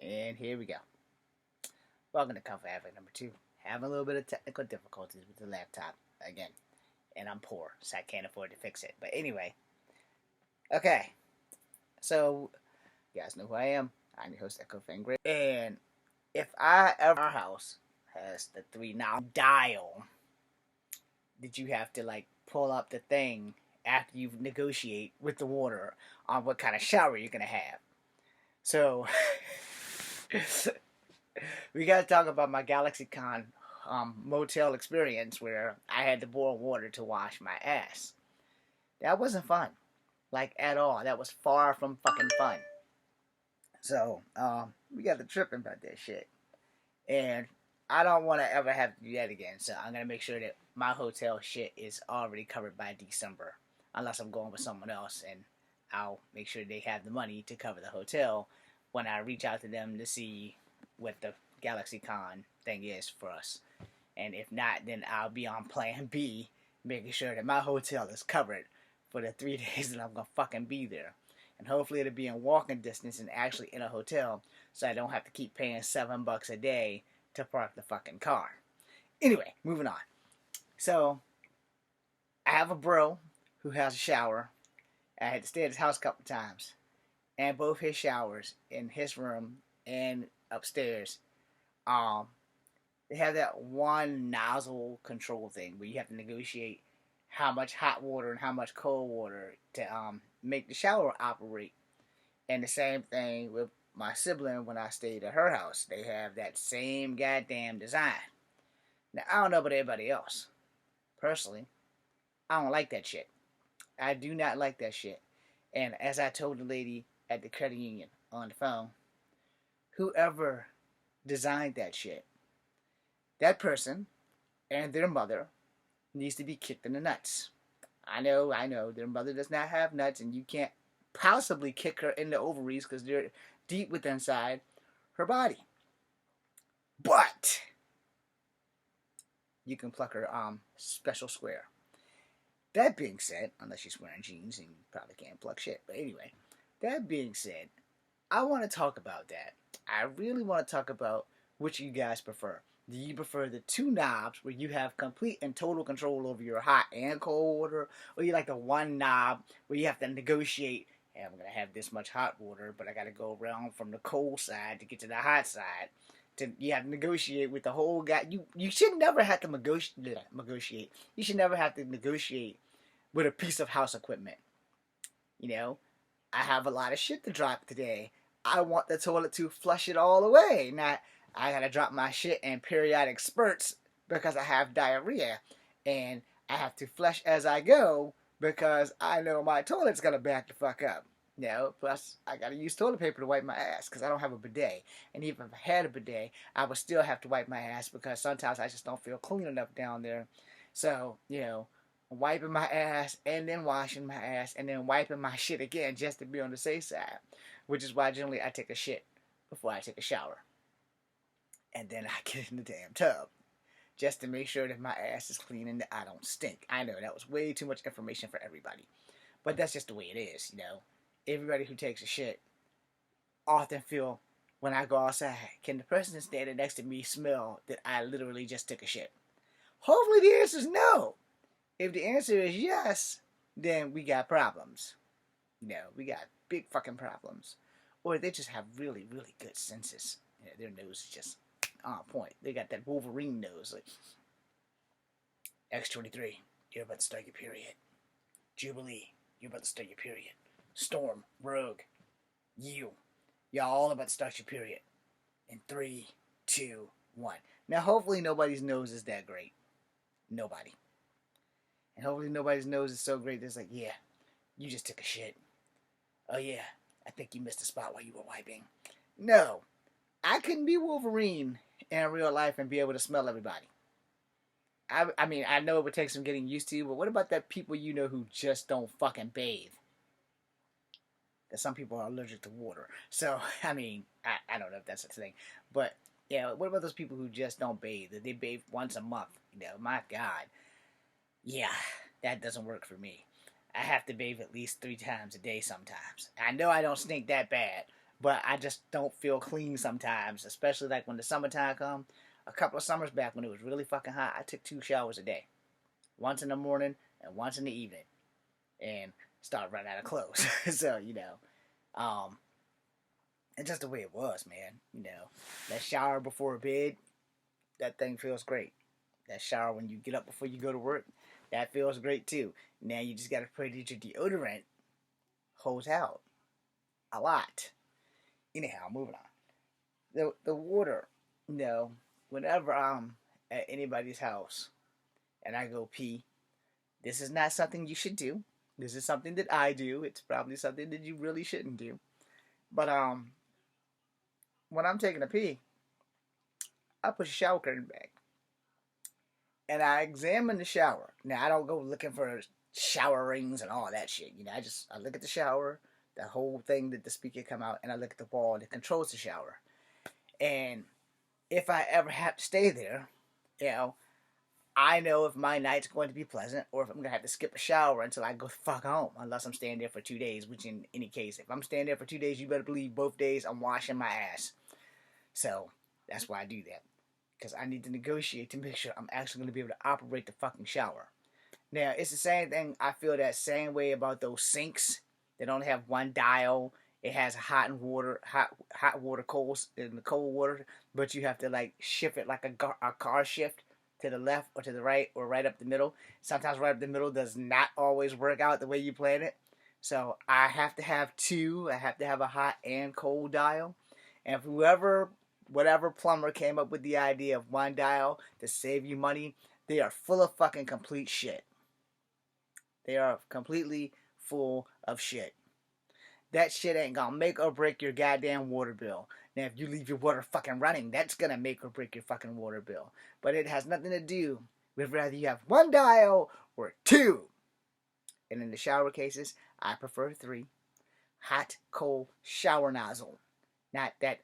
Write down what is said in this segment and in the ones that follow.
And here we go. Welcome to Comfort Advocate number 2. Having a little bit of technical difficulties with the laptop again. And I'm poor, so I can't afford to fix it. But anyway, okay. So, you guys know who I am. I'm your host, Echo Fangray. And if our house has the 3-knob dial, did you have to pull up the thing after you negotiate with the water on what kind of shower you're going to have? So, we got to talk about my GalaxyCon motel experience where I had to boil water to wash my ass. That wasn't fun, at all. That was far from fucking fun. So, we got to tripping about that shit. And I don't want to ever have to do that again. So I'm going to make sure that my hotel shit is already covered by December. Unless I'm going with someone else, and I'll make sure they have the money to cover the hotel when I reach out to them to see what the GalaxyCon thing is for us. And if not, then I'll be on plan B, making sure that my hotel is covered for the 3 days that I'm going to fucking be there. And hopefully it'll be in walking distance and actually in a hotel, so I don't have to keep paying $7 a day to park the fucking car. Anyway, moving on. So, I have a bro who has a shower. I had to stay at his house a couple times. And both his showers in his room and upstairs, they have that one nozzle control thing where you have to negotiate how much hot water and how much cold water to make the shower operate. And the same thing with my sibling when I stayed at her house. They have that same goddamn design. Now, I don't know about everybody else. Personally, I don't like that shit. I do not like that shit. And as I told the lady at the credit union on the phone, whoever designed that shit, that person and their mother needs to be kicked in the nuts. I know, their mother does not have nuts, and you can't possibly kick her in the ovaries because they're deep within inside her body. But you can pluck her special square. That being said, unless she's wearing jeans and you probably can't pluck shit. But anyway, that being said, I want to talk about that. I really want to talk about which you guys prefer. Do you prefer the 2 knobs where you have complete and total control over your hot and cold water? Or you like the 1 knob where you have to negotiate, hey, I'm going to have this much hot water, but I got to go around from the cold side to get to the hot side. You have to negotiate with the whole guy. You should never have to negotiate. You should never have to negotiate with a piece of house equipment. You know, I have a lot of shit to drop today. I want the toilet to flush it all away. Not I gotta drop my shit in periodic spurts because I have diarrhea. And I have to flush as I go because I know my toilet's gonna back the fuck up. You know, plus I gotta use toilet paper to wipe my ass because I don't have a bidet. And even if I had a bidet, I would still have to wipe my ass because sometimes I just don't feel clean enough down there. So, wiping my ass and then washing my ass and then wiping my shit again just to be on the safe side. Which is why generally I take a shit before I take a shower. And then I get in the damn tub. Just to make sure that my ass is clean and that I don't stink. I know that was way too much information for everybody. But that's just the way it is, Everybody who takes a shit often feel when I go outside, can the person standing next to me smell that I literally just took a shit? Hopefully the answer is no. If the answer is yes, then we got problems. We got big fucking problems. Or they just have really, really good senses. Their nose is just on point. They got that Wolverine nose. Like, X-23, you're about to start your period. Jubilee, you're about to start your period. Storm, Rogue, y'all all about to start your period. In 3, 2, 1. Now, hopefully nobody's nose is that great. Nobody. And hopefully nobody's nose is so great that it's like, yeah, you just took a shit. Oh yeah, I think you missed a spot while you were wiping. No, I couldn't be Wolverine in real life and be able to smell everybody. I mean, I know it would take some getting used to, but what about that people who just don't fucking bathe? That some people are allergic to water. So, I mean, I don't know if that's a thing. But, what about those people who just don't bathe? They bathe once a month. My God. Yeah, that doesn't work for me. I have to bathe at least 3 times a day sometimes. I know I don't stink that bad, but I just don't feel clean sometimes, especially like when the summertime comes. A couple of summers back when it was really fucking hot, I took 2 showers a day, once in the morning and once in the evening, and started running out of clothes. So um, it's just the way it was, man. That shower before bed, that thing feels great. That shower when you get up before you go to work, that feels great too. Now you just gotta pray that your deodorant holds out a lot. Anyhow, moving on. The water, whenever I'm at anybody's house and I go pee, this is not something you should do. This is something that I do. It's probably something that you really shouldn't do. But when I'm taking a pee, I push a shower curtain back and I examine the shower. Now I don't go looking for shower rings and all that shit. I look at the shower, the whole thing that the speaker come out, and I look at the wall that controls the shower. And if I ever have to stay there, you know, I know if my night's going to be pleasant or if I'm going to have to skip a shower until I go the fuck home, unless I'm staying there for 2 days, which in any case, if I'm staying there for 2 days, you better believe both days I'm washing my ass. So that's why I do that. Because I need to negotiate to make sure I'm actually going to be able to operate the fucking shower. Now, it's the same thing. I feel that same way about those sinks. They don't have one dial. It has hot water, cold, in the cold water, but you have to like shift it like a car shift to the left or to the right or right up the middle. Sometimes right up the middle does not always work out the way you plan it. So I have to have two. I have to have a hot and cold dial. And whatever plumber came up with the idea of one dial to save you money, they are full of fucking complete shit. They are completely full of shit. That shit ain't gonna make or break your goddamn water bill. Now, if you leave your water fucking running, that's gonna make or break your fucking water bill. But it has nothing to do with whether you have one dial or two. And in the shower cases, I prefer three. Hot, cold shower nozzle. Not that.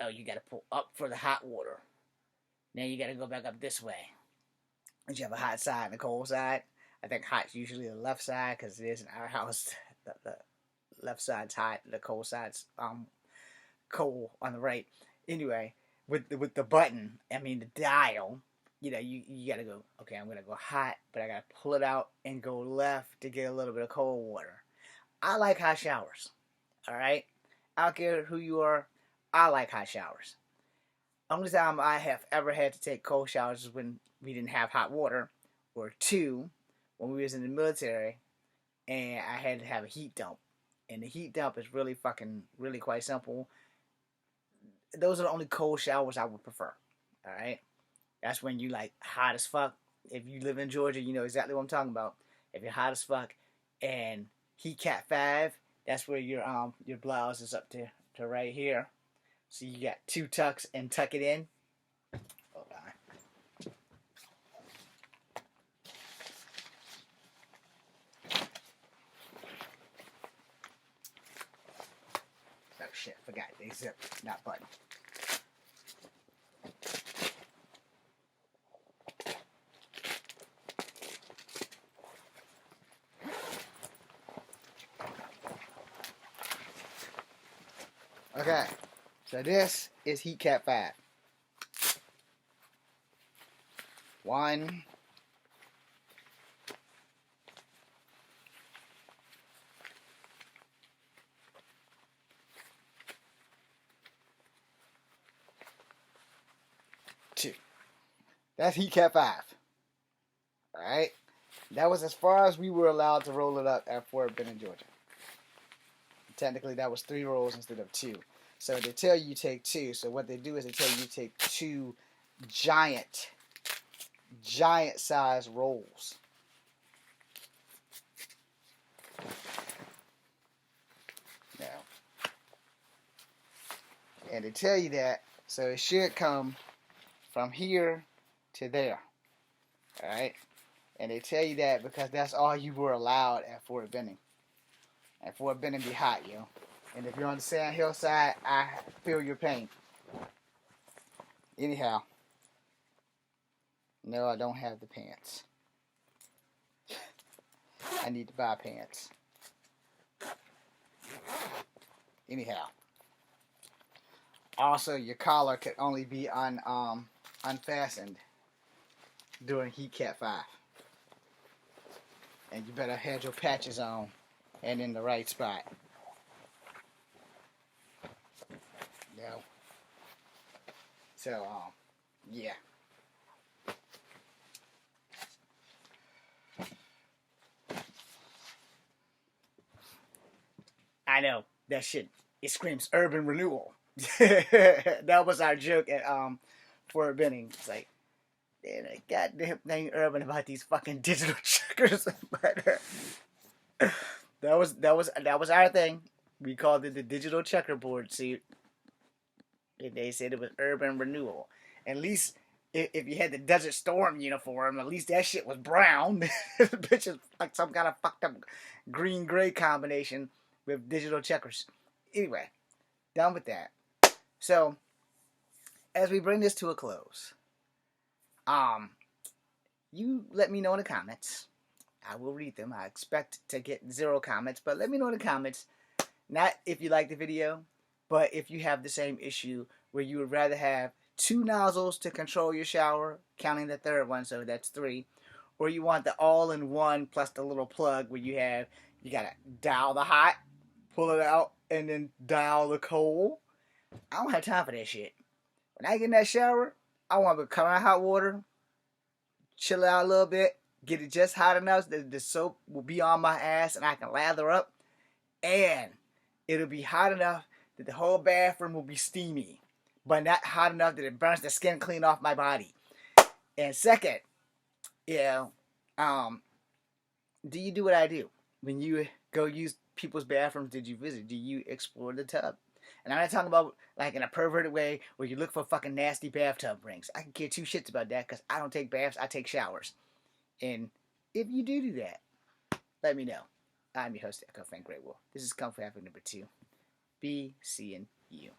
Oh, you gotta pull up for the hot water. Now you gotta go back up this way. And you have a hot side and a cold side. I think hot's usually the left side because it is in our house. The left side's hot, the cold side's cold on the right. Anyway, with the button, the dial, you gotta go. Okay, I'm gonna go hot, but I gotta pull it out and go left to get a little bit of cold water. I like hot showers. All right, I don't care who you are. I like hot showers. Only time I have ever had to take cold showers is when we didn't have hot water, or two, when we was in the military, and I had to have a heat dump. And the heat dump is really quite simple. Those are the only cold showers I would prefer. All right, that's when you like hot as fuck. If you live in Georgia, you know exactly what I'm talking about. If you're hot as fuck and heat cat 5, that's where your blouse is up to right here. So you got two tucks and tuck it in. Hold on. Oh shit, forgot they zip, not button. Okay, so this is Heat Cat 5. 1, 2. That's Heat Cat 5. Alright? That was as far as we were allowed to roll it up at Fort Benning, Georgia. Technically, that was 3 rolls instead of 2. So they tell you take 2. So what they do is they tell you take 2 giant size rolls. Now, and they tell you that, so it should come from here to there. Alright? And they tell you that because that's all you were allowed at Fort Benning. And Fort Benning be hot, yo. And if you're on the Sand Hill side, I feel your pain. Anyhow. No, I don't have the pants. I need to buy pants. Anyhow, also your collar could only be unfastened during Heat Cat 5. And you better have your patches on and in the right spot. No. So, yeah. I know that shit. It screams urban renewal. That was our joke at Fort Benning. It's like, man, goddamn thing urban about these fucking digital checkers. But that was our thing. We called it the digital checkerboard. See, and they said it was urban renewal. At least if you had the Desert Storm uniform, at least that shit was brown. Bitch is like some kind of fucked up green gray combination with digital checkers. Anyway, done with that. So as we bring this to a close, you let me know in the comments. I will read them. I expect to get 0 comments, but let me know in the comments. Not if you like the video, but if you have the same issue where you would rather have 2 nozzles to control your shower, counting the third one, so that's 3, or you want the all-in-one plus the little plug where you gotta dial the hot, pull it out, and then dial the cold. I don't have time for that shit. When I get in that shower, I want to come out of hot water, chill out a little bit, get it just hot enough that the soap will be on my ass and I can lather up, and it'll be hot enough that the whole bathroom will be steamy, but not hot enough that it burns the skin clean off my body. And second, do you do what I do? When you go use people's bathrooms did you visit, do you explore the tub? And I'm not talking about like in a perverted way where you look for fucking nasty bathtub rings. I can care 2 shits about that because I don't take baths, I take showers. And if you do that, let me know. I'm your host, Echo Frank Great Wolf. This is Comfort Happening number 2. Be seeing you.